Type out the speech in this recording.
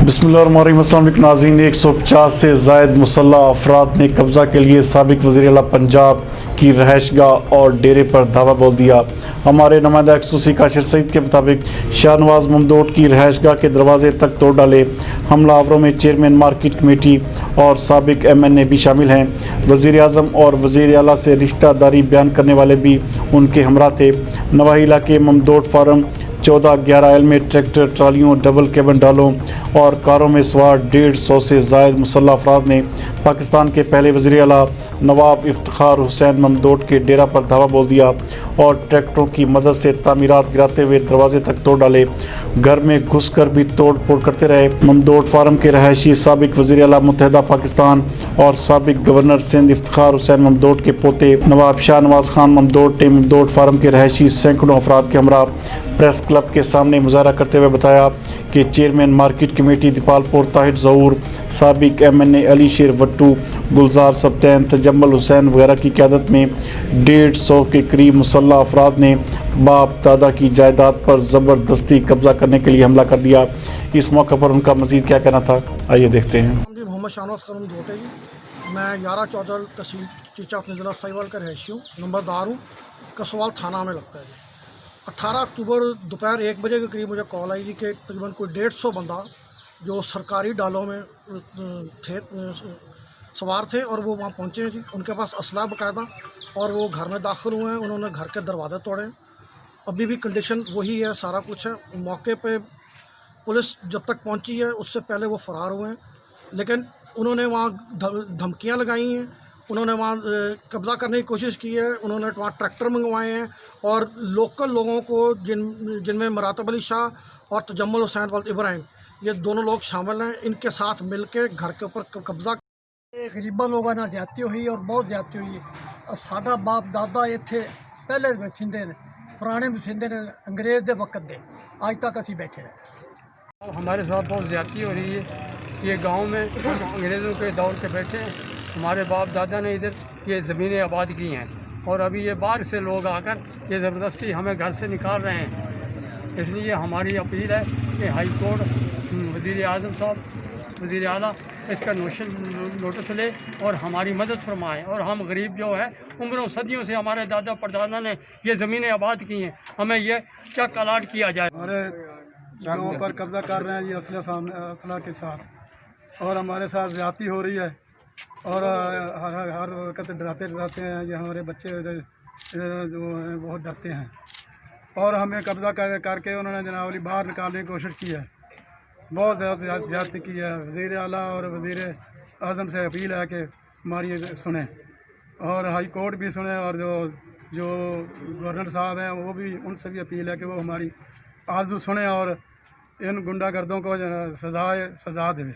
بسم اللہ الرحمن الرحیم۔ السلام علیکم ناظرین۔ 150 سے زائد مسلح افراد نے قبضہ کے لیے سابق وزیراعلی پنجاب کی رہائش گاہ اور ڈیرے پر دھاوا بول دیا۔ ہمارے نمائندہ خصوصی کاشر سعید کے مطابق شاہ نواز ممدوٹ کی رہائش گاہ کے دروازے تک توڑ ڈالے۔ حملہ آوروں میں چیئرمین مارکیٹ کمیٹی اور سابق MNA بھی شامل ہیں۔ وزیر اعظم اور وزیر اعلیٰ سے رشتہ داری بیان کرنے والے بھی ان کے ہمراہ تھے۔ نواحی علاقے ممدوٹ فارم 14-11 میں ٹریکٹر، ٹرالیوں، ڈبل کیبن ڈالوں اور کاروں میں سوار 150 سے زائد مسلح افراد نے پاکستان کے پہلے وزیر اعلیٰ نواب افتخار حسین ممدوٹ کے ڈیرہ پر دھاوا بول دیا اور ٹریکٹروں کی مدد سے تعمیرات گراتے ہوئے دروازے تک توڑ ڈالے۔ گھر میں گھس کر بھی توڑ پھوڑ کرتے رہے۔ ممدوٹ فارم کے رہائشی سابق وزیر اعلیٰ متحدہ پاکستان اور سابق گورنر سندھ افتخار حسین ممدوٹ کے پوتے نواب شاہ نواز خان ممدوٹ نے ممدوٹ فارم کے رہائشی سینکڑوں افراد کے ہمراہ پریس کلب کے سامنے مظاہرہ کرتے ہوئے بتایا کہ چیئرمین مارکیٹ کمیٹی دیپال پور طاہر ظہور، سابق MNA علی شیر وٹو، گلزار سبتین، تجمل حسین وغیرہ کی قیادت میں 150 کے قریب مسلح افراد نے باپ دادا کی جائیداد پر زبردستی قبضہ کرنے کے لیے حملہ کر دیا۔ اس موقع پر ان کا مزید کیا کہنا تھا، آئیے دیکھتے ہیں۔ محمد شاہ نواز خان ممدوٹ جی، میں 11-14 تحصیل چیچا اپنے ضلع ساہیوال کا رہائشی ہوں، نمبردار ہوں، کسوال تھانہ میں لگتا ہے جی۔ 18 اکتوبر دوپہر 1 بجے کے قریب مجھے کال آئی جی کہ تقریباً کوئی 150 بندہ جو سرکاری ڈالوں میں تھے سوار تھے اور وہ وہاں پہنچے ہیں جی۔ ان کے پاس اسلحہ باقاعدہ اور وہ گھر میں داخل ہوئے ہیں۔ انہوں نے گھر کے دروازے توڑے۔ ابھی بھی کنڈیشن وہی ہے، سارا کچھ ہے۔ موقع پہ پولیس جب تک پہنچی ہے اس سے پہلے وہ فرار ہوئے ہیں، لیکن انہوں نے وہاں دھمکیاں لگائی ہیں، انہوں نے وہاں قبضہ کرنے کی کوشش کی ہے، انہوں نے وہاں ٹریکٹر منگوائے ہیں اور لوکل لوگوں کو جن میں مراتب علی شاہ اور تجمل حسین ولد ابراہیم، یہ دونوں لوگ شامل ہیں، ان کے ساتھ مل کے گھر کے اوپر قبضہ۔ غریباں لوگوں نے زیادتی ہوئی اور بہت زیادتی ہوئی ہے۔ ساڈا باپ دادا اتنے پہلے بسندے نے، پرانے بسندے نے، انگریز دے وقت دے، آج تک اسی بیٹھے ہیں۔ ہمارے ساتھ بہت زیادتی ہو رہی ہے۔ یہ گاؤں میں ہم انگریزوں کے دور کے بیٹھے ہیں۔ ہمارے باپ دادا نے ادھر یہ زمینیں آباد کی ہیں اور ابھی یہ باہر سے لوگ آ کر یہ زبردستی ہمیں گھر سے نکال رہے ہیں۔ اس لیے ہماری اپیل ہے کہ ہائی کورٹ، وزیر اعظم صاحب، وزیر اعلیٰ اس کا نوٹس لے اور ہماری مدد فرمائیں، اور ہم غریب جو ہے عمروں صدیوں سے ہمارے دادا پردادا نے یہ زمینیں آباد کی ہیں، ہمیں یہ چک الاٹ کیا جائے۔ ہمارے گاؤں پر قبضہ کر رہے ہیں یہ اسلحہ کے ساتھ، اور ہمارے ساتھ زیادتی ہو رہی ہے اور ہر وقت ڈراتے ہیں۔ یہ ہمارے بچے جو ہیں بہت ڈرتے ہیں اور ہمیں قبضہ کر کے انہوں نے جناب علی باہر نکالنے کی کوشش کی ہے، بہت زیادہ زیادتی کی ہے۔ وزیر اعلیٰ اور وزیر اعظم سے اپیل ہے کہ ہماری سنیں، اور ہائی کورٹ بھی سنیں، اور جو گورنر صاحب ہیں وہ بھی، ان سے بھی اپیل ہے کہ وہ ہماری آرزو سنیں اور ان گنڈا گردوں کو سزا دیں۔